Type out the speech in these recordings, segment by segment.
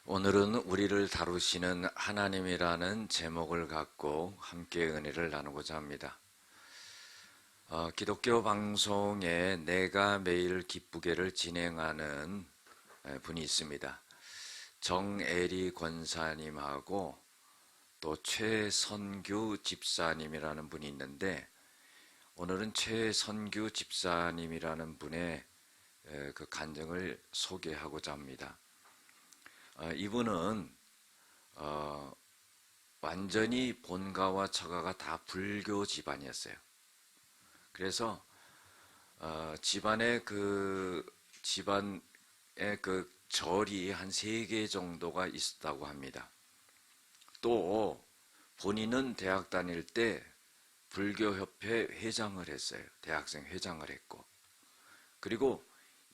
오늘은 우리를 다루시는 하나님이라는 제목을 갖고 함께 은혜를 나누고자 합니다. 기독교 방송에 내가 매일 기쁘게를 진행하는 분이 있습니다. 정애리 권사님하고 또 최선규 집사님이라는 분이 있는데, 오늘은 최선규 집사님이라는 분의 그 간증을 소개하고자 합니다. 이분은 완전히 본가와 처가가 다 불교 집안이었어요. 그래서 집안의 그 절이 한 3개 정도가 있었다고 합니다. 또 본인은 대학 다닐 때 불교협회 회장을 했어요. 대학생 회장을 했고, 그리고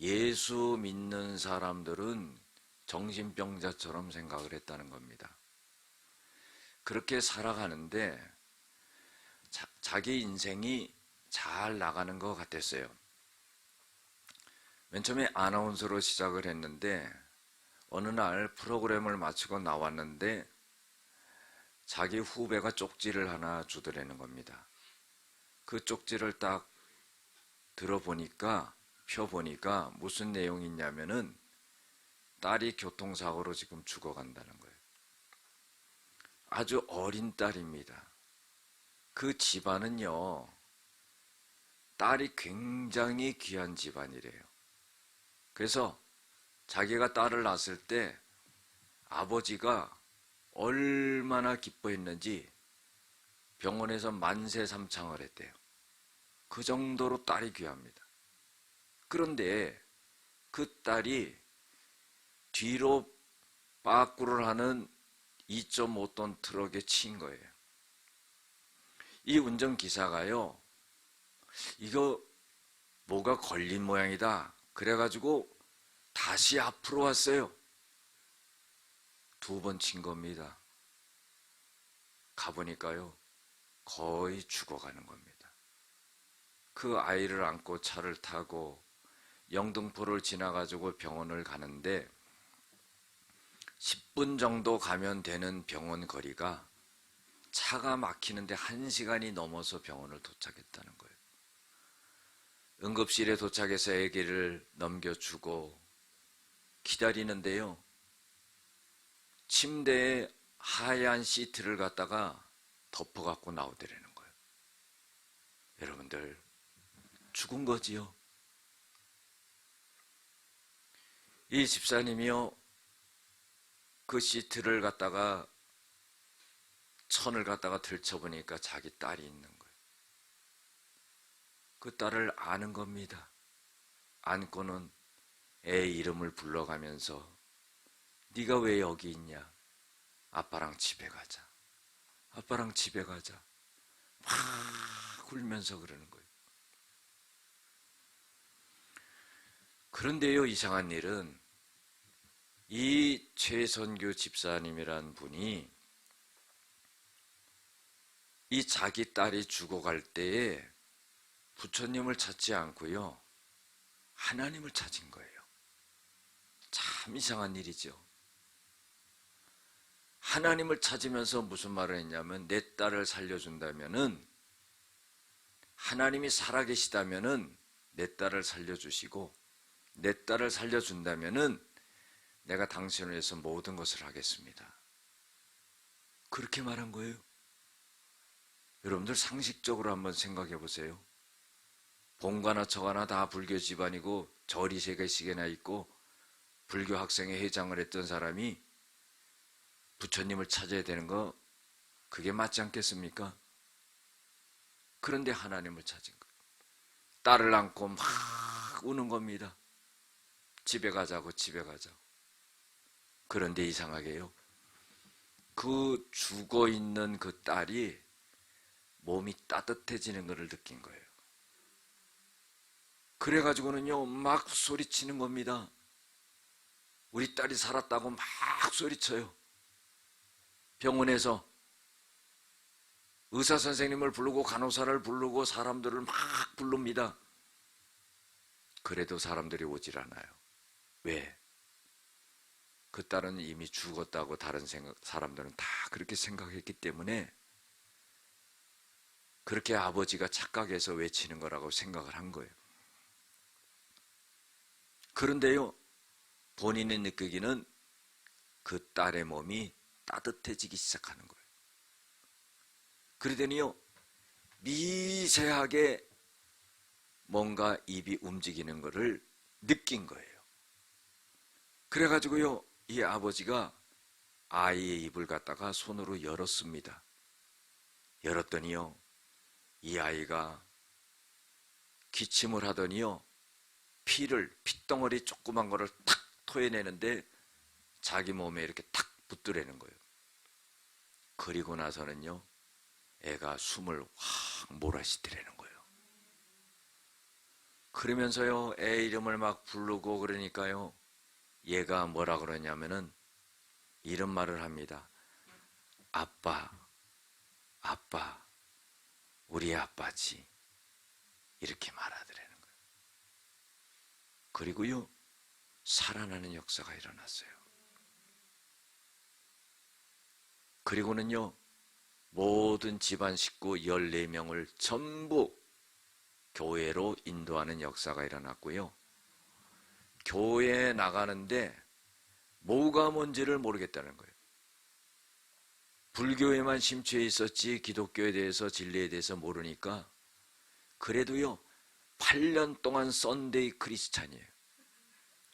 예수 믿는 사람들은 정신병자처럼 생각을 했다는 겁니다. 그렇게 살아가는데 자기 인생이 잘 나가는 것 같았어요. 맨 처음에 아나운서로 시작을 했는데, 어느 날 프로그램을 마치고 나왔는데 자기 후배가 쪽지를 하나 주더라는 겁니다. 그 쪽지를 딱 펴보니까 무슨 내용이 있냐면은 딸이 교통사고로 지금 죽어간다는 거예요. 아주 어린 딸입니다. 그 집안은요, 딸이 굉장히 귀한 집안이래요. 그래서 자기가 딸을 낳았을 때 아버지가 얼마나 기뻐했는지 병원에서 만세삼창을 했대요. 그 정도로 딸이 귀합니다. 그런데 그 딸이 뒤로 빠꾸를 하는 2.5톤 트럭에 치인 거예요. 이 운전기사가요, 이거 뭐가 걸린 모양이다 그래가지고 다시 앞으로 왔어요. 2번 친 겁니다. 가보니까요, 거의 죽어가는 겁니다. 그 아이를 안고 차를 타고 영등포를 지나가지고 병원을 가는데 10분 정도 가면 되는 병원 거리가 차가 막히는데 1시간이 넘어서 병원을 도착했다는 거예요. 응급실에 도착해서 아기를 넘겨주고 기다리는데요, 침대에 하얀 시트를 갖다가 덮어갖고 나오더라는 거예요. 여러분들, 죽은 거지요. 이 집사님이요, 그 시트를 갖다가 천을 갖다가 들춰보니까 자기 딸이 있는 거예요. 그 딸을 아는 겁니다. 안고는 애 이름을 불러가면서 네가 왜 여기 있냐? 아빠랑 집에 가자. 아빠랑 집에 가자. 막 울면서 그러는 거예요. 그런데요, 이상한 일은 이 최선규 집사님이란 분이 이 자기 딸이 죽어갈 때에 부처님을 찾지 않고요, 하나님을 찾은 거예요. 참 이상한 일이죠. 하나님을 찾으면서 무슨 말을 했냐면, 내 딸을 살려준다면은, 하나님이 살아계시다면은 내 딸을 살려주시고, 내 딸을 살려준다면은 내가 당신을 위해서 모든 것을 하겠습니다. 그렇게 말한 거예요. 여러분들 상식적으로 한번 생각해 보세요. 본가나 처가나 다 불교 집안이고 절이 3개씩이나 있고 불교 학생회 회장을 했던 사람이 부처님을 찾아야 되는 거, 그게 맞지 않겠습니까? 그런데 하나님을 찾은 거예요. 딸을 안고 막 우는 겁니다. 집에 가자고, 집에 가자고. 그런데 이상하게요, 그 죽어있는 그 딸이 몸이 따뜻해지는 것을 느낀 거예요. 그래가지고는요, 막 소리치는 겁니다. 우리 딸이 살았다고 막 소리쳐요. 병원에서 의사 선생님을 부르고 간호사를 부르고 사람들을 막 부릅니다. 그래도 사람들이 오질 않아요. 왜? 그 딸은 이미 죽었다고 다른 사람들은 다 그렇게 생각했기 때문에 그렇게 아버지가 착각해서 외치는 거라고 생각을 한 거예요. 그런데요, 본인이 느끼기는 그 딸의 몸이 따뜻해지기 시작하는 거예요. 그러더니요, 미세하게 뭔가 입이 움직이는 것을 느낀 거예요. 그래가지고요, 이 아버지가 아이의 입을 갖다가 손으로 열었습니다. 열었더니요, 이 아이가 기침을 하더니요, 핏덩어리 조그만 거를 탁 토해내는데 자기 몸에 이렇게 탁 붙들어내는 거예요. 그리고 나서는요, 애가 숨을 확 몰아쉬더라는 거예요. 그러면서요, 애 이름을 막 부르고 그러니까요, 얘가 뭐라 그러냐면은 이런 말을 합니다. 아빠, 아빠, 우리 아빠지. 이렇게 말하더라는 거예요. 그리고요, 살아나는 역사가 일어났어요. 그리고는요, 모든 집안 식구 14명을 전부 교회로 인도하는 역사가 일어났고요. 교회에 나가는데 뭐가 뭔지를 모르겠다는 거예요. 불교에만 심취해 있었지 기독교에 대해서 진리에 대해서 모르니까 그래도요 8년 동안 썬데이 크리스찬이에요.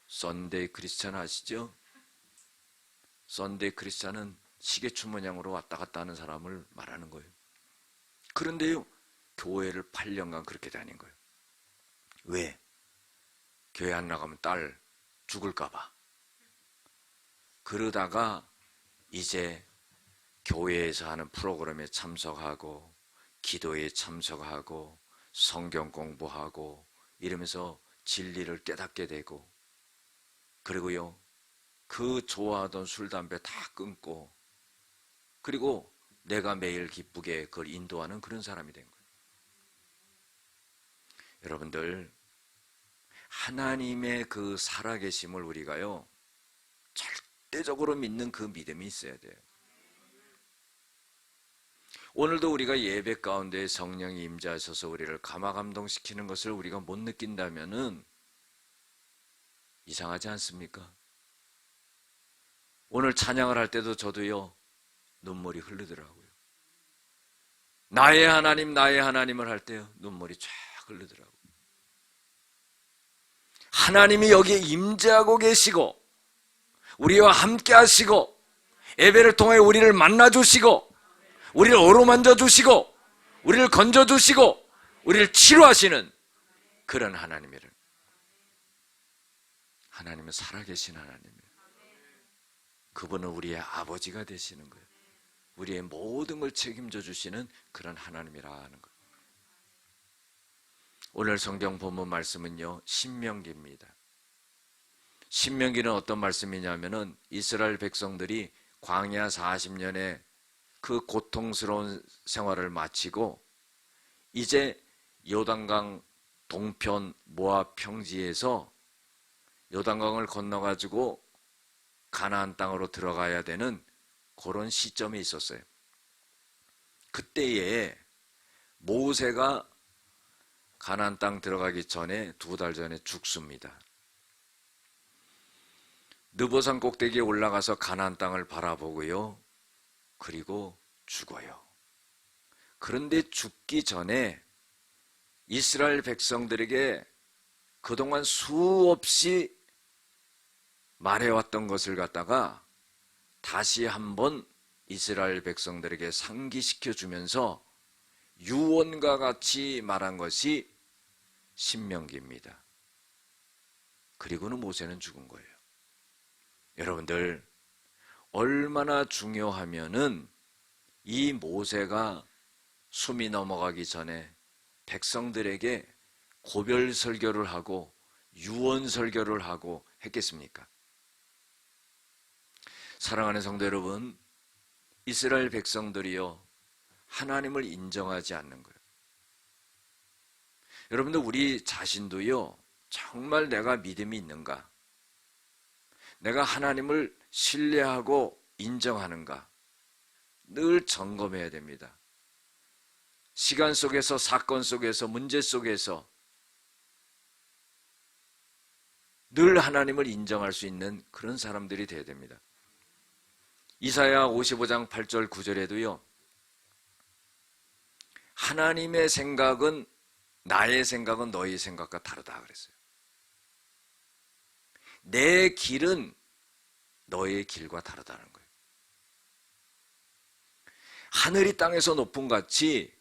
썬데이 크리스찬 아시죠? 썬데이 크리스찬은 시계추 모양으로 왔다 갔다 하는 사람을 말하는 거예요. 그런데요 교회를 8년간 그렇게 다닌 거예요. 왜? 교회 안 나가면 딸 죽을까 봐. 그러다가 이제 교회에서 하는 프로그램에 참석하고 기도에 참석하고 성경 공부하고 이러면서 진리를 깨닫게 되고, 그리고요 그 좋아하던 술 담배 다 끊고, 그리고 내가 매일 기쁘게 그걸 인도하는 그런 사람이 된 거예요. 여러분들, 하나님의 그 살아계심을 우리가요 절대적으로 믿는 그 믿음이 있어야 돼요. 오늘도 우리가 예배 가운데 성령이 임재하셔서 우리를 감화감동시키는 것을 우리가 못 느낀다면은 이상하지 않습니까? 오늘 찬양을 할 때도 저도요 눈물이 흐르더라고요. 나의 하나님 나의 하나님을 할 때요 눈물이 쫙 흐르더라고요. 하나님이 여기에 임재하고 계시고 우리와 함께 하시고 예배를 통해 우리를 만나주시고 우리를 어루만져 주시고 우리를 건져 주시고 우리를 치료하시는 그런 하나님이를, 하나님은 살아계신 하나님이에요. 그분은 우리의 아버지가 되시는 거예요. 우리의 모든 걸 책임져 주시는 그런 하나님이라 하는 거예요. 오늘 성경 본문 말씀은요 신명기입니다. 신명기는 어떤 말씀이냐면은 이스라엘 백성들이 광야 40년의 그 고통스러운 생활을 마치고 이제 요단강 동편 모압 평지에서 요단강을 건너가지고 가나안 땅으로 들어가야 되는 그런 시점이 있었어요. 그때에 모세가 가나안 땅 들어가기 전에 2달 전에 죽습니다. 느보산 꼭대기에 올라가서 가나안 땅을 바라보고요. 그리고 죽어요. 그런데 죽기 전에 이스라엘 백성들에게 그동안 수없이 말해왔던 것을 갖다가 다시 한번 이스라엘 백성들에게 상기시켜 주면서 유언과 같이 말한 것이 신명기입니다. 그리고는 모세는 죽은 거예요. 여러분들, 얼마나 중요하면은 이 모세가 숨이 넘어가기 전에 백성들에게 고별 설교를 하고 유언 설교를 하고 했겠습니까? 사랑하는 성도 여러분, 이스라엘 백성들이요 하나님을 인정하지 않는 거예요. 여러분들, 우리 자신도요 정말 내가 믿음이 있는가? 내가 하나님을 신뢰하고 인정하는가? 늘 점검해야 됩니다. 시간 속에서, 사건 속에서, 문제 속에서 늘 하나님을 인정할 수 있는 그런 사람들이 되어야 됩니다. 이사야 55장 8절 9절에도요. 하나님의 생각은 나의 생각은 너희 생각과 다르다 그랬어요. 내 길은 너의 길과 다르다는 거예요. 하늘이 땅에서 높음 같이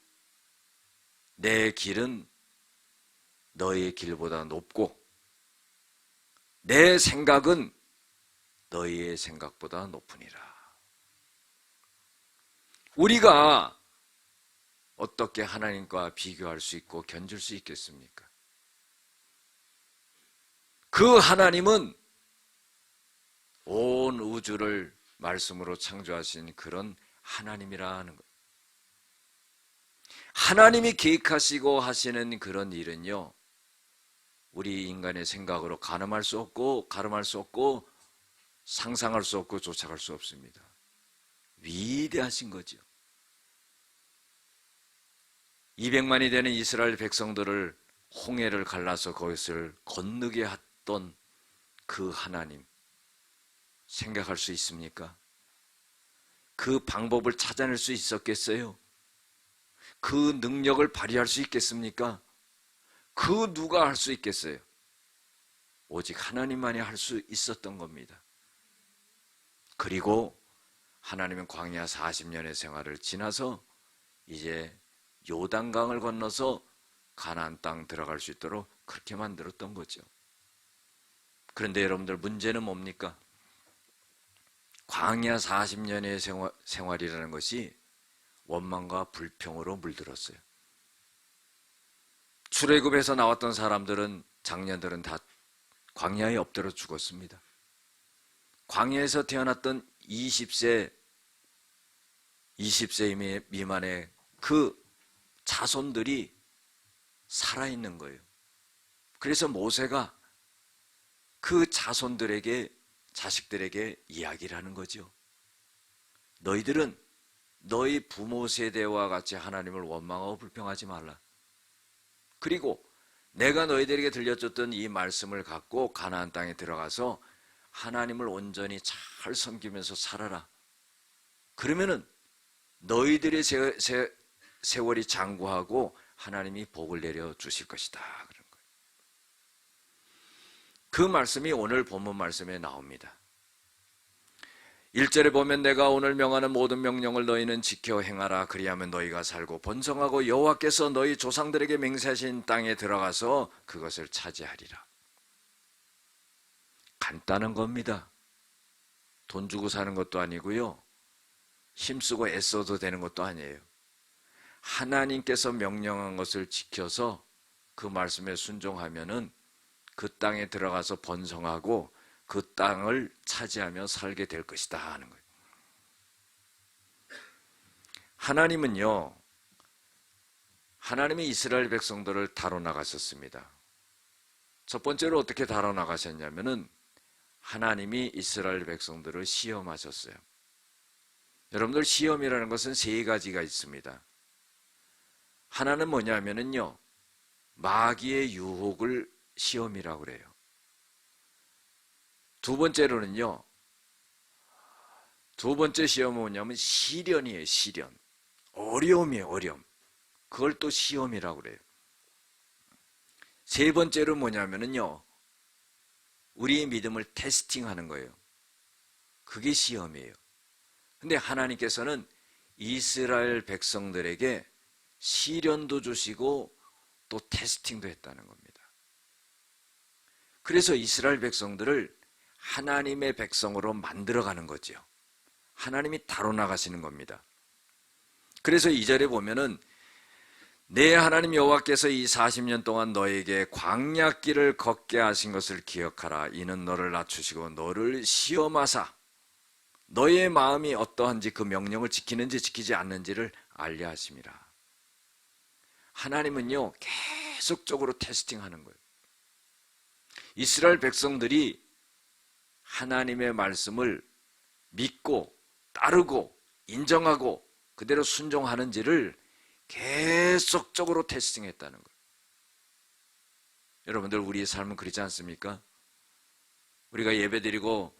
내 길은 너의 길보다 높고 내 생각은 너희의 생각보다 높으니라. 우리가 어떻게 하나님과 비교할 수 있고 견줄 수 있겠습니까? 그 하나님은 온 우주를 말씀으로 창조하신 그런 하나님이라는 거예요. 하나님이 계획하시고 하시는 그런 일은요, 우리 인간의 생각으로 가늠할 수 없고 상상할 수 없고 쫓아갈 수 없습니다. 위대하신 거죠. 200만이 되는 이스라엘 백성들을 홍해를 갈라서 그것을 건너게 했던 그 하나님 생각할 수 있습니까? 그 방법을 찾아낼 수 있었겠어요? 그 능력을 발휘할 수 있겠습니까? 그 누가 할 수 있겠어요? 오직 하나님만이 할 수 있었던 겁니다. 그리고 하나님은 광야 40년의 생활을 지나서 이제 요단강을 건너서 가나안 땅 들어갈 수 있도록 그렇게 만들었던 거죠. 그런데 여러분들 문제는 뭡니까? 광야 40년의 생활이라는 것이 원망과 불평으로 물들었어요. 출애굽에서 나왔던 사람들은, 장년들은 다 광야에 엎드려 죽었습니다. 광야에서 태어났던 20세 미만의 그 자손들이 살아있는 거예요. 그래서 모세가 그 자식들에게 이야기를 하는 거죠. 너희들은 너희 부모 세대와 같이 하나님을 원망하고 불평하지 말라. 그리고 내가 너희들에게 들려줬던 이 말씀을 갖고 가나안 땅에 들어가서 하나님을 온전히 잘 섬기면서 살아라. 그러면은 너희들의 세월이 장구하고 하나님이 복을 내려 주실 것이다. 그런 거예요. 그 말씀이 오늘 본문 말씀에 나옵니다. 1절에 보면 내가 오늘 명하는 모든 명령을 너희는 지켜 행하라. 그리하면 너희가 살고 번성하고 여호와께서 너희 조상들에게 맹세하신 땅에 들어가서 그것을 차지하리라. 간단한 겁니다. 돈 주고 사는 것도 아니고요, 힘쓰고 애써도 되는 것도 아니에요. 하나님께서 명령한 것을 지켜서 그 말씀에 순종하면은 그 땅에 들어가서 번성하고 그 땅을 차지하며 살게 될 것이다 하는 거예요. 하나님이 이스라엘 백성들을 다뤄 나가셨습니다. 첫 번째로 어떻게 다뤄 나가셨냐면은 하나님이 이스라엘 백성들을 시험하셨어요. 여러분들, 시험이라는 것은 세 가지가 있습니다. 하나는 뭐냐면은요, 마귀의 유혹을 시험이라고 그래요. 두 번째 시험은 뭐냐면 시련이에요. 시련. 어려움이에요. 어려움. 그걸 또 시험이라고 그래요. 세 번째로 뭐냐면은요, 우리의 믿음을 테스팅하는 거예요. 그게 시험이에요. 근데 하나님께서는 이스라엘 백성들에게 시련도 주시고 또 테스팅도 했다는 겁니다. 그래서 이스라엘 백성들을 하나님의 백성으로 만들어가는 거죠. 하나님이 다뤄 나가시는 겁니다. 그래서 2절에 보면은 내 하나님 여호와께서 이 40년 동안 너에게 광야길을 걷게 하신 것을 기억하라. 이는 너를 낮추시고 너를 시험하사 너의 마음이 어떠한지 그 명령을 지키는지 지키지 않는지를 알려 하심이라. 하나님은요, 계속적으로 테스팅하는 거예요. 이스라엘 백성들이 하나님의 말씀을 믿고 따르고 인정하고 그대로 순종하는지를 계속적으로 테스팅했다는 거예요. 여러분들, 우리의 삶은 그렇지 않습니까? 우리가 예배드리고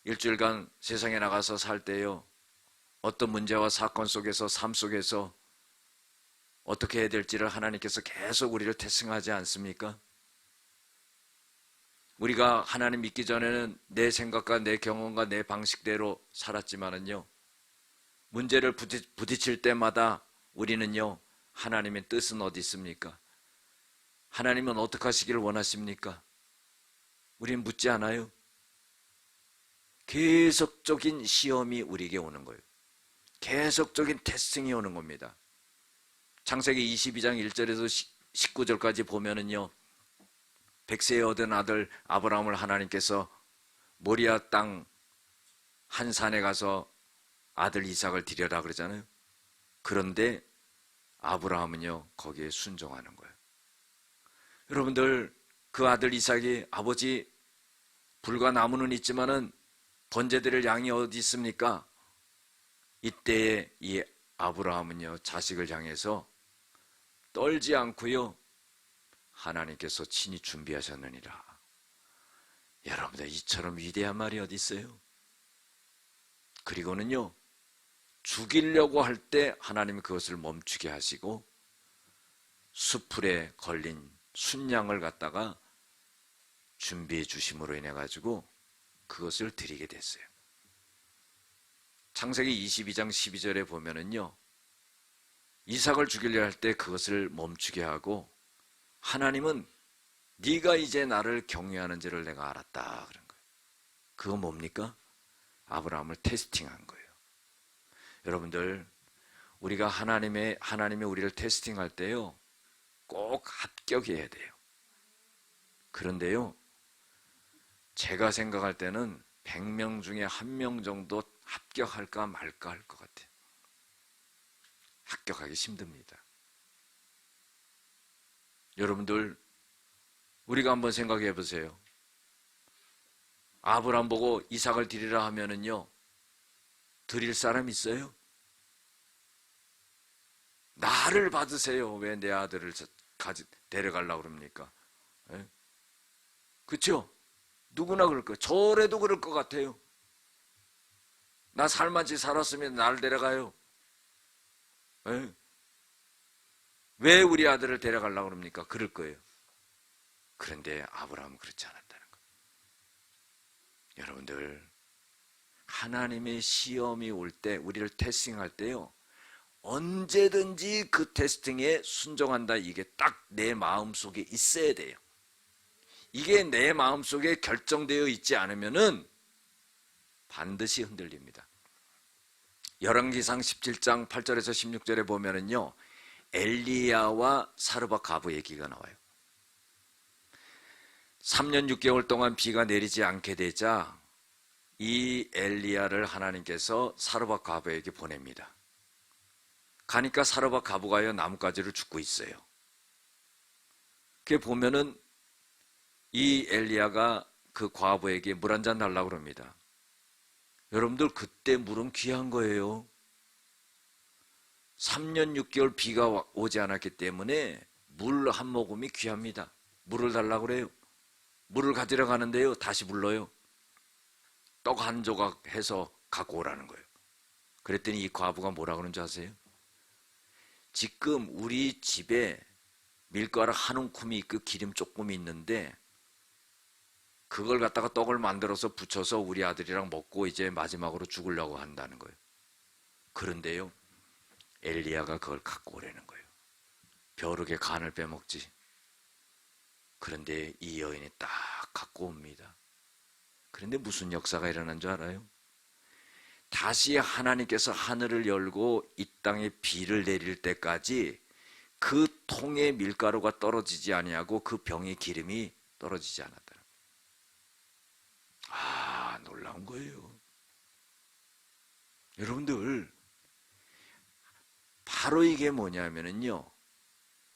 일주일간 세상에 나가서 살 때요, 어떤 문제와 사건 속에서, 삶 속에서 어떻게 해야 될지를 하나님께서 계속 우리를 테스팅하지 않습니까? 우리가 하나님 믿기 전에는 내 생각과 내 경험과 내 방식대로 살았지만은요, 문제를 부딪힐 때마다 우리는요, 하나님의 뜻은 어디 있습니까? 하나님은 어떻게 하시기를 원하십니까? 우리는 묻지 않아요. 계속적인 시험이 우리에게 오는 거예요. 계속적인 테스팅이 오는 겁니다. 창세기 22장 1절에서 19절까지 보면은요, 백세에 얻은 아들 아브라함을 하나님께서 모리아 땅 한 산에 가서 아들 이삭을 드려라 그러잖아요. 그런데 아브라함은요, 거기에 순종하는 거예요. 여러분들, 그 아들 이삭이, 아버지, 불과 나무는 있지만은 번제드릴 양이 어디 있습니까? 이때에 이 아브라함은요, 자식을 향해서 떨지 않고요, 하나님께서 친히 준비하셨느니라. 여러분들, 이처럼 위대한 말이 어디 있어요? 그리고는요, 죽이려고 할 때 하나님이 그것을 멈추게 하시고 수풀에 걸린 순양을 갖다가 준비해 주심으로 인해 가지고 그것을 드리게 됐어요. 창세기 22장 12절에 보면은요, 이삭을 죽이려 할 때 그것을 멈추게 하고 하나님은 네가 이제 나를 경외하는지를 내가 알았다 그런 거예요. 그거 뭡니까? 아브라함을 테스팅한 거예요. 여러분들, 우리가 하나님이 우리를 테스팅할 때요, 꼭 합격해야 돼요. 그런데요, 제가 생각할 때는 100명 중에 1명 정도 합격할까 말까 할 것 같아요. 합격하기 힘듭니다. 여러분들, 우리가 한번 생각해 보세요. 아브라함 보고 이삭을 드리라 하면은요, 드릴 사람 있어요? 나를 받으세요. 왜 내 아들을 데려가려고 그럽니까? 그렇죠? 누구나 그럴 거예요. 저래도 그럴 것 같아요. 나 살만치 살았으면 나를 데려가요. 왜 우리 아들을 데려가려고 그럽니까? 그럴 거예요. 그런데 아브라함은 그렇지 않았다는 거예요. 여러분들, 하나님의 시험이 올 때, 우리를 테스팅할 때요, 언제든지 그 테스팅에 순종한다, 이게 딱 내 마음속에 있어야 돼요. 이게 내 마음속에 결정되어 있지 않으면은 반드시 흔들립니다. 열왕기상 17장 8절에서 16절에 보면은요, 엘리야와 사르밧 과부 얘기가 나와요. 3년 6개월 동안 비가 내리지 않게 되자 이 엘리야를 하나님께서 사르밧 과부에게 보냅니다. 가니까 사르밧 과부가요, 나뭇가지를 줍고 있어요. 그게 보면은 이 엘리야가 그 과부에게 물 한 잔 달라고 그럽니다. 여러분들, 그때 물은 귀한 거예요. 3년 6개월 비가 오지 않았기 때문에 물 한 모금이 귀합니다. 물을 달라고 그래요. 물을 가지러 가는데요, 다시 불러요. 떡 한 조각 해서 갖고 오라는 거예요. 그랬더니 이 과부가 뭐라 그러는 줄 아세요? 지금 우리 집에 밀가루 한 움큼이 있고 기름 조금 있는데 그걸 갖다가 떡을 만들어서 부쳐서 우리 아들이랑 먹고 이제 마지막으로 죽으려고 한다는 거예요. 그런데요, 엘리야가 그걸 갖고 오라는 거예요. 벼룩의 간을 빼먹지. 그런데 이 여인이 딱 갖고 옵니다. 그런데 무슨 역사가 일어난 줄 알아요? 다시 하나님께서 하늘을 열고 이 땅에 비를 내릴 때까지 그 통에 밀가루가 떨어지지 아니하고 그 병의 기름이 떨어지지 않았다. 아, 놀라운 거예요. 여러분들, 바로 이게 뭐냐면요,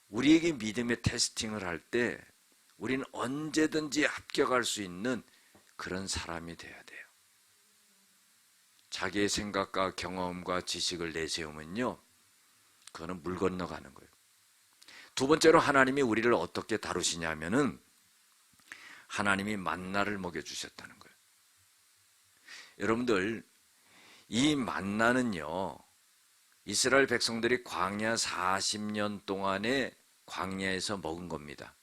우리에게 믿음의 테스팅을 할 때 우리는 언제든지 합격할 수 있는 그런 사람이 돼야 돼요. 자기의 생각과 경험과 지식을 내세우면요, 그거는 물 건너가는 거예요. 두 번째로 하나님이 우리를 어떻게 다루시냐면은 하나님이 만나를 먹여주셨다는 거예요. 여러분들, 이 만나는요, 이스라엘 백성들이 광야 40년 동안에 광야에서 먹은 겁니다.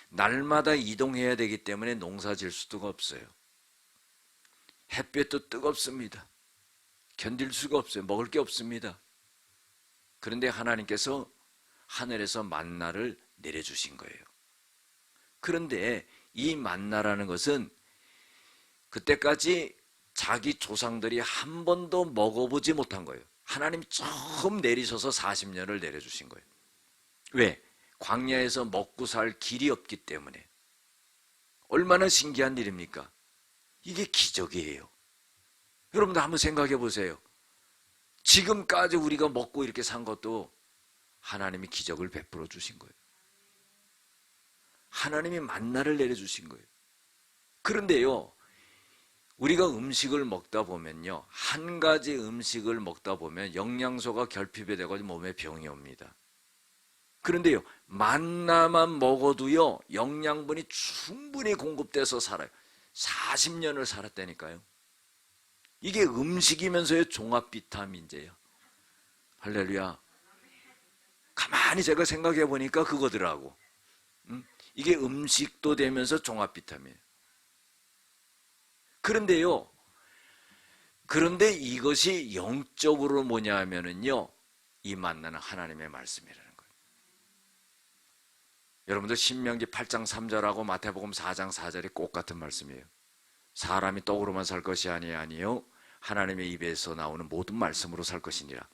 날마다 이동해야 되기 때문에 농사 질 수가 없어요. 햇볕도 뜨겁습니다. 견딜 수가 없어요. 먹을 게 없습니다. 그런데 하나님께서 하늘에서 만나를 내려주신 거예요. 그런데 이 만나라는 것은 그때까지 자기 조상들이 한 번도 먹어보지 못한 거예요. 하나님이 처음 내리셔서 40년을 내려주신 거예요. 왜? 광야에서 먹고 살 길이 없기 때문에. 얼마나 신기한 일입니까? 이게 기적이에요. 여러분들 한번 생각해 보세요. 지금까지 우리가 먹고 이렇게 산 것도 하나님이 기적을 베풀어 주신 거예요. 하나님이 만나를 내려주신 거예요. 그런데요, 우리가 음식을 먹다 보면요, 한 가지 음식을 먹다 보면 영양소가 결핍이 되고 몸에 병이 옵니다. 그런데요, 만나만 먹어도요, 영양분이 충분히 공급돼서 살아요. 40년을 살았다니까요. 이게 음식이면서요, 종합 비타민제예요. 할렐루야. 가만히 제가 생각해 보니까 그거더라고. 이게 음식도 되면서 종합 비타민. 그런데 이것이 영적으로 뭐냐 하면은요, 이 만나는 하나님의 말씀이라는 거예요. 여러분들 신명기 8장 3절하고 마태복음 4장 4절이 꼭 같은 말씀이에요. 사람이 떡으로만 살 것이 아니요 하나님의 입에서 나오는 모든 말씀으로 살 것이니라.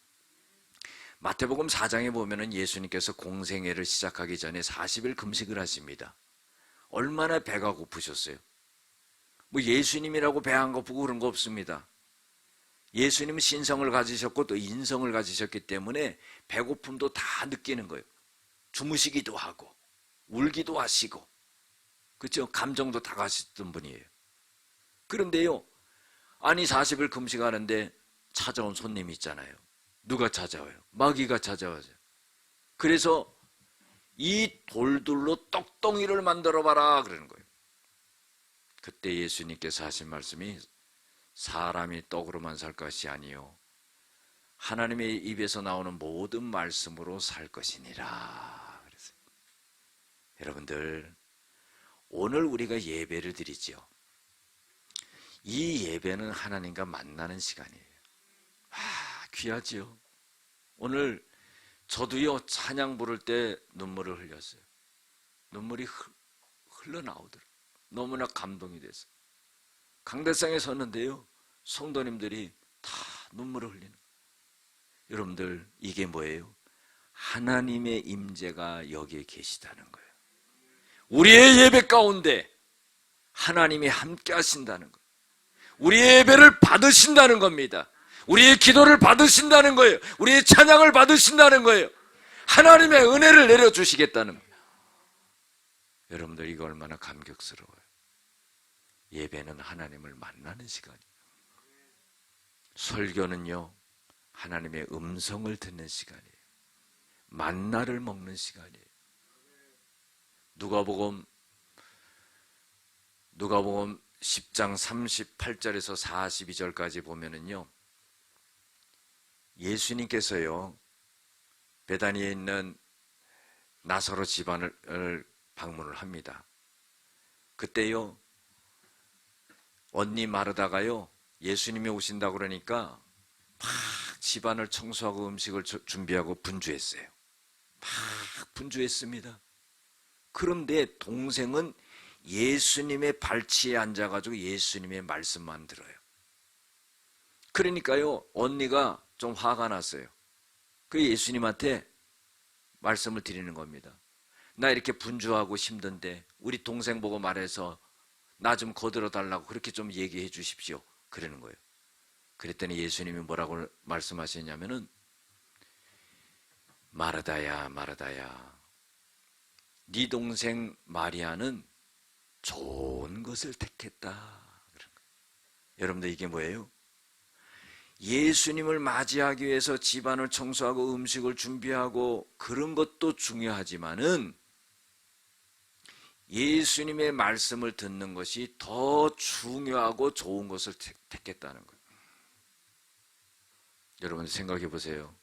마태복음 4장에 보면은 예수님께서 공생애를 시작하기 전에 40일 금식을 하십니다. 얼마나 배가 고프셨어요. 뭐 예수님이라고 배 안 고프고 그런 거 없습니다. 예수님은 신성을 가지셨고 또 인성을 가지셨기 때문에 배고픔도 다 느끼는 거예요. 주무시기도 하고 울기도 하시고, 그렇죠? 감정도 다 가시던 분이에요. 그런데요, 아니 40일 금식하는데 찾아온 손님이 있잖아요. 누가 찾아와요? 마귀가 찾아와요. 그래서 이 돌들로 떡덩이를 만들어 봐라 그러는 거예요. 그때 예수님께서 하신 말씀이 사람이 떡으로만 살 것이 아니요 하나님의 입에서 나오는 모든 말씀으로 살 것이니라 그랬어요. 여러분들, 오늘 우리가 예배를 드리죠. 이 예배는 하나님과 만나는 시간이에요. 귀하지요. 오늘 저도요, 찬양 부를 때 눈물을 흘렸어요. 눈물이 흘러나오더라고요. 너무나 감동이 돼서. 강대상에 섰는데요, 성도님들이 다 눈물을 흘리는 거예요. 여러분들, 이게 뭐예요? 하나님의 임재가 여기에 계시다는 거예요. 우리의 예배 가운데 하나님이 함께 하신다는 거예요. 우리의 예배를 받으신다는 겁니다. 우리의 기도를 받으신다는 거예요. 우리의 찬양을 받으신다는 거예요. 하나님의 은혜를 내려주시겠다는 거예요. 여러분들, 이거 얼마나 감격스러워요. 예배는 하나님을 만나는 시간이에요. 설교는요, 하나님의 음성을 듣는 시간이에요. 만나를 먹는 시간이에요. 누가복음 10장 38절에서 42절까지 보면은요, 예수님께서요, 베다니에 있는 나사로 집안을 방문을 합니다. 그때요, 언니 마르다가요, 예수님이 오신다고 그러니까 막 집안을 청소하고 음식을 준비하고 분주했어요. 막 분주했습니다. 그런데 동생은 예수님의 발치에 앉아가지고 예수님의 말씀만 들어요. 그러니까요, 언니가 좀 화가 났어요. 그 예수님한테 말씀을 드리는 겁니다. 나 이렇게 분주하고 힘든데 우리 동생 보고 말해서 나 좀 거들어 달라고 그렇게 좀 얘기해 주십시오. 그러는 거예요. 그랬더니 예수님이 뭐라고 말씀하시냐면은, 마르다야, 마르다야, 네 동생 마리아는 좋은 것을 택했다. 그런 거예요. 여러분들 이게 뭐예요? 예수님을 맞이하기 위해서 집안을 청소하고 음식을 준비하고 그런 것도 중요하지만은 예수님의 말씀을 듣는 것이 더 중요하고 좋은 것을 택했다는 거예요. 여러분 생각해 보세요.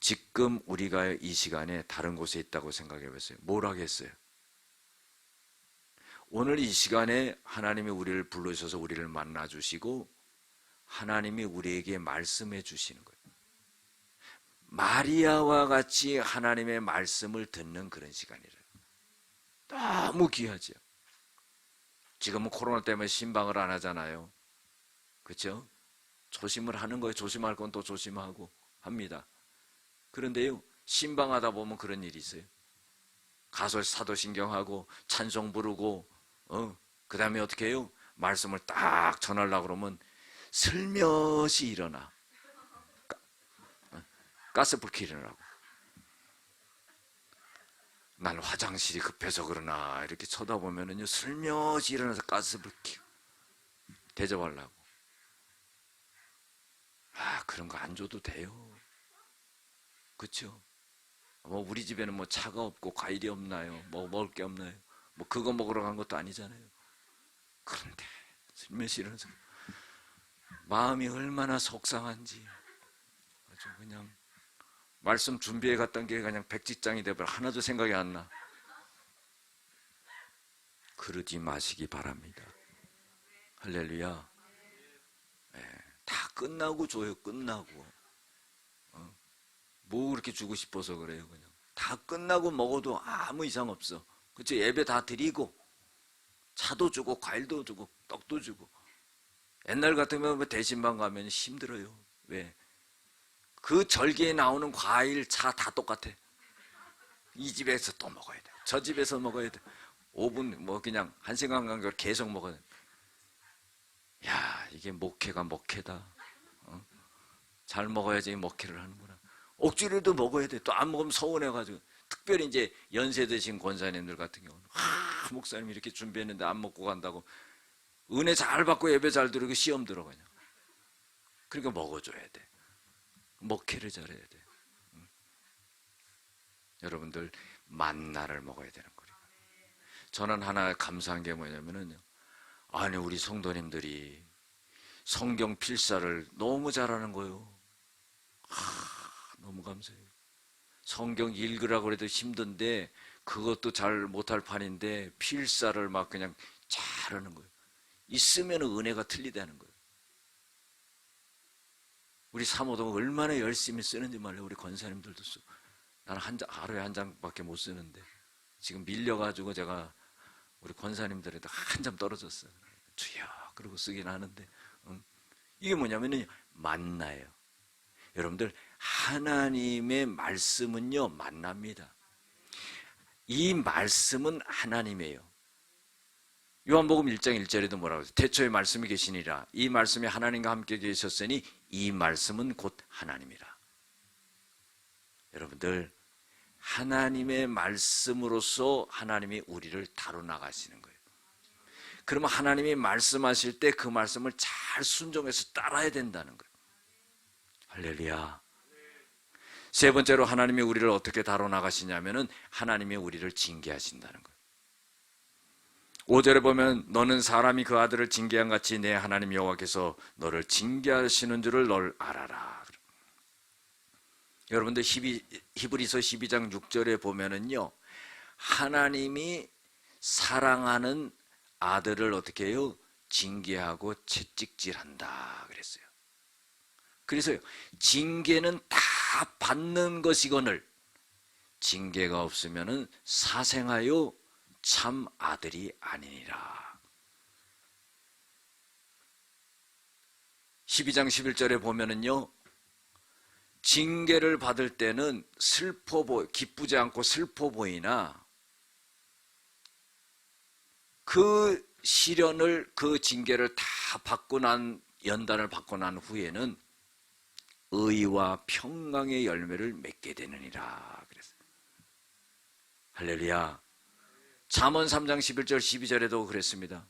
지금 우리가 이 시간에 다른 곳에 있다고 생각해 보세요. 뭘 하겠어요? 오늘 이 시간에 하나님이 우리를 불러주셔서 우리를 만나주시고 하나님이 우리에게 말씀해 주시는 거예요. 마리아와 같이 하나님의 말씀을 듣는 그런 시간이래요. 너무 귀하죠. 지금은 코로나 때문에 신방을 안 하잖아요. 그렇죠? 조심을 하는 거예요. 조심할 건 또 조심하고 합니다. 그런데요, 신방하다 보면 그런 일이 있어요. 가서 사도신경하고 찬송 부르고 그 다음에 어떻게 해요? 말씀을 딱 전하려고 그러면 슬며시 일어나. 가스불 켜려고. 난 화장실이 급해서 그러나 이렇게 쳐다보면은요 슬며시 일어나서 가스불 켜고 대접하려고. 그런 거 안 줘도 돼요. 그렇죠? 뭐 우리 집에는 뭐 차가 없고 과일이 없나요? 뭐 먹을 게 없나요? 뭐 그거 먹으러 간 것도 아니잖아요. 그런데 슬며시 일어나서 마음이 얼마나 속상한지 아주 그냥 말씀 준비해 갔던 게 그냥 백지장이 돼버려. 하나도 생각이 안 나. 그러지 마시기 바랍니다. 할렐루야. 다 끝나고 줘요. 끝나고. 뭐 그렇게 주고 싶어서 그래요. 그냥 다 끝나고 먹어도 아무 이상 없어. 그렇죠? 예배 다 드리고 차도 주고 과일도 주고 떡도 주고. 옛날 같으면 대신방 가면 힘들어요. 왜? 그 절기에 나오는 과일, 차 다 똑같아. 이 집에서 또 먹어야 돼. 저 집에서 먹어야 돼. 5분 뭐 그냥 1시간 간격으로 계속 먹어야 돼. 야, 이게 목회가 목회다. 잘 먹어야지 목회를 하는구나. 억지로도 먹어야 돼. 또 안 먹으면 서운해가지고. 특별히 이제 연세 드신 권사님들 같은 경우는 목사님 이렇게 준비했는데 안 먹고 간다고. 은혜 잘 받고 예배 잘 들으고 시험 들어 그냥. 그러니까 먹어줘야 돼. 먹회를 잘해야 돼. 여러분들 만나를 먹어야 되는 거예요. 저는 하나 감사한 게 뭐냐면은요. 아니 우리 성도님들이 성경 필사를 너무 잘하는 거예요. 너무 감사해요. 성경 읽으라고 해도 힘든데 그것도 잘 못할 판인데 필사를 막 그냥 잘하는 거예요. 있으면 은혜가 틀리다는 거예요. 우리 사모도 얼마나 열심히 쓰는지 말이에요. 우리 권사님들도 쓰고. 나는 하루에 한 장밖에 못 쓰는데 지금 밀려가지고 제가 우리 권사님들에도 한참 떨어졌어요. 주여 그러고 쓰긴 하는데 이게 뭐냐면은 만나예요. 여러분들 하나님의 말씀은요 만납니다. 이 말씀은 하나님이에요. 요한복음 1장 1절에도 뭐라고 해요? 태초에 말씀이 계시니라. 이 말씀이 하나님과 함께 계셨으니 이 말씀은 곧 하나님이라. 여러분들 하나님의 말씀으로서 하나님이 우리를 다뤄 나가시는 거예요. 그러면 하나님이 말씀하실 때 그 말씀을 잘 순종해서 따라야 된다는 거예요. 할렐루야. 세 번째로 하나님이 우리를 어떻게 다뤄 나가시냐면은 하나님이 우리를 징계하신다는 거예요. 5절에 보면 너는 사람이 그 아들을 징계한 같이 내 하나님 여호와께서 너를 징계하시는 줄을 널 알아라. 여러분들 히브리서 12장 6절에 보면은요 하나님이 사랑하는 아들을 어떻게 해요? 징계하고 채찍질한다 그랬어요. 그래서요 징계는 다 받는 것이거늘 징계가 없으면은 사생하여 참 아들이 아니니라. 12장 11절에 보면은요 징계를 받을 때는 기쁘지 않고 슬퍼 보이나 그 시련을 그 징계를 다 받고 난 연단을 받고 난 후에는 의와 평강의 열매를 맺게 되느니라 그랬어요. 할렐루야. 잠언 3장 11절 12절에도 그랬습니다.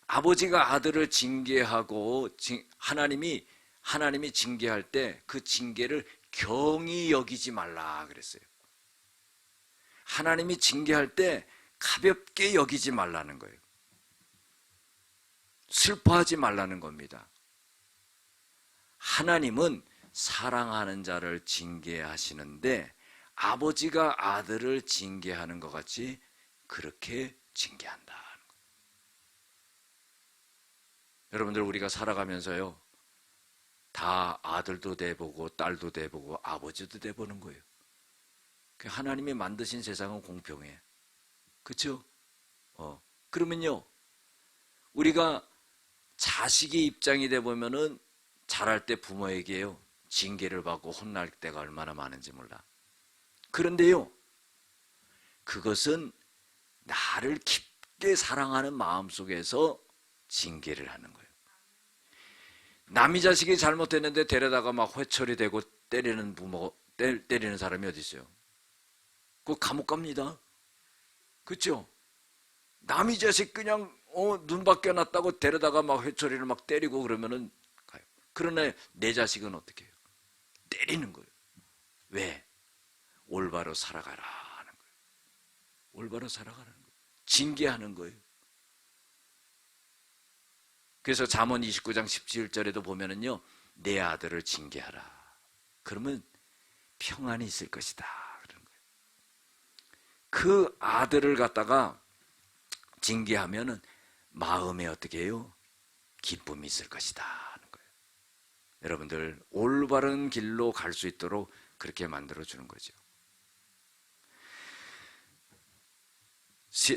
아버지가 아들을 징계하고 하나님이 징계할 때 그 징계를 경히 여기지 말라 그랬어요. 하나님이 징계할 때 가볍게 여기지 말라는 거예요. 슬퍼하지 말라는 겁니다. 하나님은 사랑하는 자를 징계하시는데 아버지가 아들을 징계하는 것 같이 그렇게 징계한다. 여러분들, 우리가 살아가면서요, 다 아들도 돼보고 딸도 돼보고 아버지도 돼보는 거예요. 하나님이 만드신 세상은 공평해. 그렇죠? 그러면요, 우리가 자식의 입장이 돼보면은 자랄 때 부모에게요, 징계를 받고 혼날 때가 얼마나 많은지 몰라. 그런데요, 그것은 나를 깊게 사랑하는 마음 속에서 징계를 하는 거예요. 남의 자식이 잘못했는데 데려다가 막 회초리 대고 때리는 때리는 사람이 어디 있어요? 그 감옥 갑니다. 그렇죠? 남의 자식 그냥 눈 밖에 놨다고 데려다가 막 회초리를 막 때리고 그러면은 가요. 그러나 내 자식은 어떻게 해요? 때리는 거예요. 왜? 올바로 살아가라 하는 거예요. 올바로 살아가라는 거예요. 징계하는 거예요. 그래서 잠언 29장 17절에도 보면은요, 내 아들을 징계하라. 그러면 평안이 있을 것이다. 그런 거예요. 그 아들을 갖다가 징계하면은 마음에 어떻게 해요? 기쁨이 있을 것이다 하는 거예요. 여러분들, 올바른 길로 갈 수 있도록 그렇게 만들어 주는 거죠.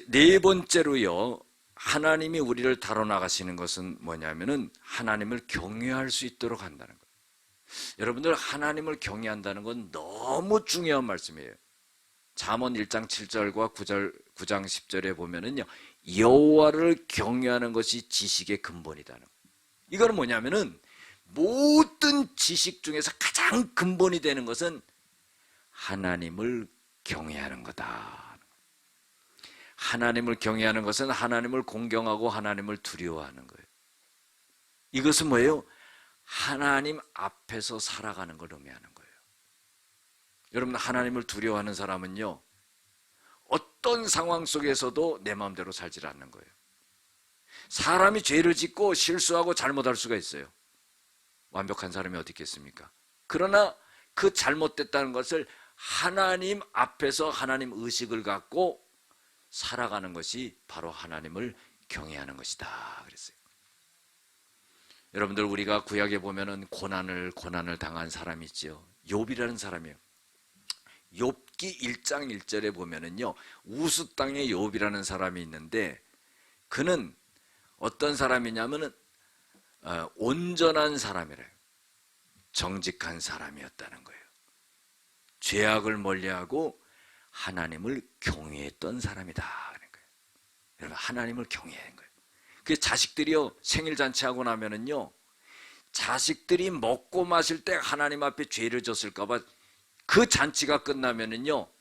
네 번째로요, 하나님이 우리를 다뤄나가시는 것은 뭐냐면은 하나님을 경외할 수 있도록 한다는 거예요. 여러분들, 하나님을 경외한다는 건 너무 중요한 말씀이에요. 잠언 1장 7절과 9장 10절에 보면은요, 여호와를 경외하는 것이 지식의 근본이다는 거예요. 이거는 뭐냐면은 모든 지식 중에서 가장 근본이 되는 것은 하나님을 경외하는 거다. 하나님을 경외하는 것은 하나님을 공경하고 하나님을 두려워하는 거예요. 이것은 뭐예요? 하나님 앞에서 살아가는 걸 의미하는 거예요. 여러분, 하나님을 두려워하는 사람은요, 어떤 상황 속에서도 내 마음대로 살지 않는 거예요. 사람이 죄를 짓고 실수하고 잘못할 수가 있어요. 완벽한 사람이 어디 있겠습니까? 그러나 그 잘못됐다는 것을 하나님 앞에서 하나님 의식을 갖고 살아가는 것이 바로 하나님을 경외하는 것이다 그랬어요. 여러분들, 우리가 구약에 보면은 고난을 당한 사람이 있죠. 욥이라는 사람이에요. 욥기 1장 1절에 보면은요, 우스 땅에 욥이라는 사람이 있는데, 그는 어떤 사람이냐면은 온전한 사람이래요. 정직한 사람이었다는 거예요. 죄악을 멀리하고 하나님을 경외했던 사람이다 하는 거예요. 여러분, 하나님을 경외하는 거예요. 그 자식들이요, 생일 잔치하고 나면은요, 자식들이 먹고 마실 때 하나님 앞에 죄를 졌을까봐 그 잔치가 끝나면은요,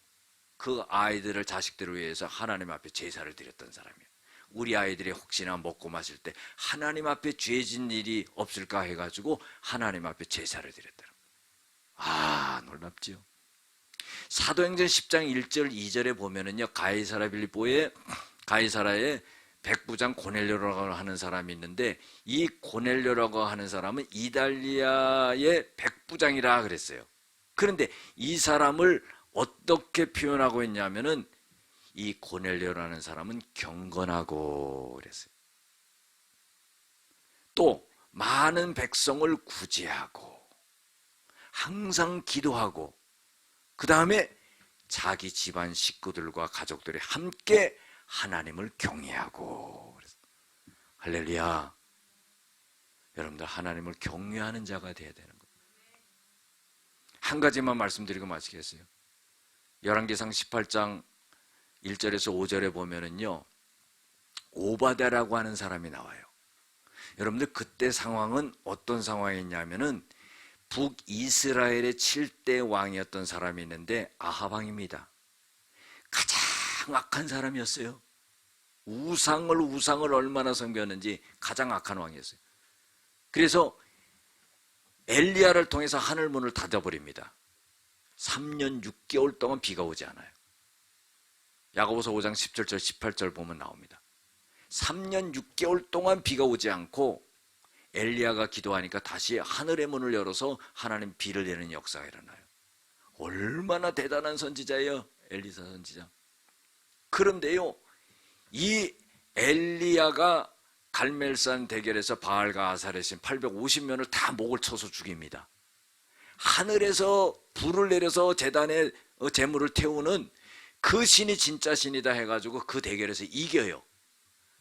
그 아이들을, 자식들을 위해서 하나님 앞에 제사를 드렸던 사람이에요. 우리 아이들이 혹시나 먹고 마실 때 하나님 앞에 죄진 일이 없을까 해가지고 하나님 앞에 제사를 드렸더라고요. 아, 놀랍지요? 사도행전 10장 1절 2절에 보면은요, 가이사라의 백부장 고넬료라고 하는 사람이 있는데, 이 고넬료라고 하는 사람은 이달리아의 백부장이라 그랬어요. 그런데 이 사람을 어떻게 표현하고 있냐면은, 이 고넬료라는 사람은 경건하고 그랬어요. 또 많은 백성을 구제하고 항상 기도하고, 그 다음에 자기 집안 식구들과 가족들이 함께 하나님을 경외하고 그랬어요. 할렐루야. 여러분들, 하나님을 경외하는 자가 되어야 되는 거예요. 한 가지만 말씀드리고 마치겠어요. 열왕기상 18장 1절에서 5절에 보면은요, 오바댜라고 하는 사람이 나와요. 여러분들, 그때 상황은 어떤 상황이냐면은 북이스라엘의 7대 왕이었던 사람이 있는데 아합 왕입니다. 가장 가장 악한 사람이었어요. 우상을 얼마나 섬겼는지 가장 악한 왕이었어요. 그래서 엘리야를 통해서 하늘 문을 닫아버립니다. 3년 6개월 동안 비가 오지 않아요. 야고보서 5장 17절 18절 보면 나옵니다. 3년 6개월 동안 비가 오지 않고 엘리야가 기도하니까 다시 하늘의 문을 열어서 하나님 비를 내는 역사가 일어나요. 얼마나 대단한 선지자예요, 엘리사 선지자. 그런데요, 이 엘리야가 갈멜산 대결에서 바알과 아사레신 850명을 다 목을 쳐서 죽입니다. 하늘에서 불을 내려서 제단에 제물을 태우는 그 신이 진짜 신이다 해가지고 그 대결에서 이겨요.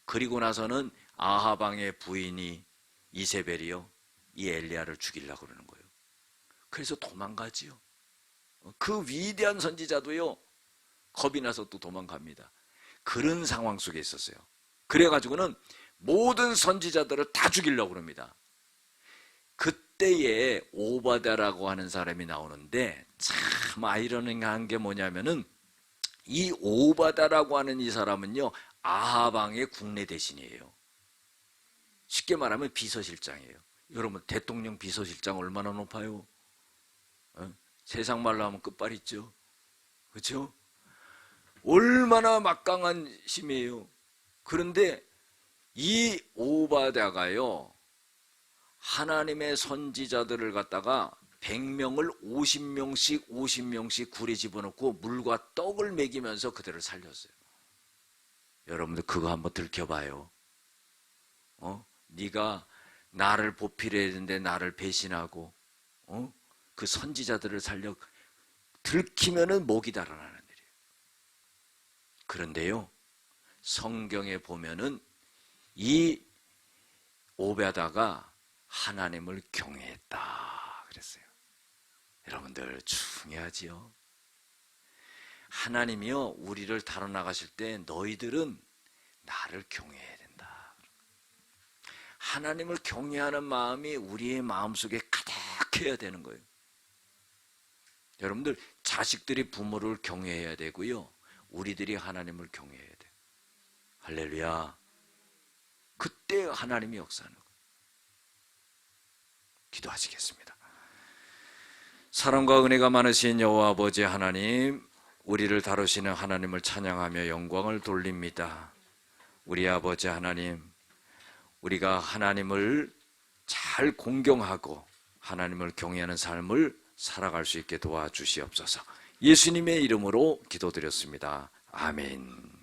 그리고 나서는 아합 왕의 부인이 이세벨이요, 이 엘리야를 죽이려고 그러는 거예요. 그래서 도망가지요. 그 위대한 선지자도요, 겁이 나서 또 도망갑니다. 그런 상황 속에 있었어요. 그래가지고는 모든 선지자들을 다 죽이려고 합니다. 그때에 오바댜라고 하는 사람이 나오는데 참 아이러니한 게 뭐냐면은 이 오바댜라고 하는 이 사람은요, 아합 왕의 국내 대신이에요. 쉽게 말하면 비서실장이에요. 여러분, 대통령 비서실장 얼마나 높아요? 세상 말로 하면 끝발 있죠. 그렇죠? 얼마나 막강한 심이에요. 그런데 이 오바댜가요, 하나님의 선지자들을 갖다가 100명을 50명씩 굴에 집어넣고 물과 떡을 먹이면서 그들을 살렸어요. 여러분들 그거 한번 들켜봐요. 네가 나를 보필해야 되는데 나를 배신하고 그 선지자들을 살려 들키면은 목이 달아나는 일이에요. 그런데요, 성경에 보면은 이 오베다가 하나님을 경외했다 그랬어요. 여러분들 중요하지요. 하나님이요, 우리를 다뤄 나가실 때 너희들은 나를 경외해야 된다. 하나님을 경외하는 마음이 우리의 마음속에 가득해야 되는 거예요. 여러분들, 자식들이 부모를 경외해야 되고요, 우리들이 하나님을 경외해야 돼요. 할렐루야. 그때 하나님이 역사하는 거예요. 기도하시겠습니다. 사랑과 은혜가 많으신 여호와 아버지 하나님, 우리를 다루시는 하나님을 찬양하며 영광을 돌립니다. 우리 아버지 하나님, 우리가 하나님을 잘 공경하고 하나님을 경외하는 삶을 살아갈 수 있게 도와주시옵소서. 예수님의 이름으로 기도드렸습니다. 아멘.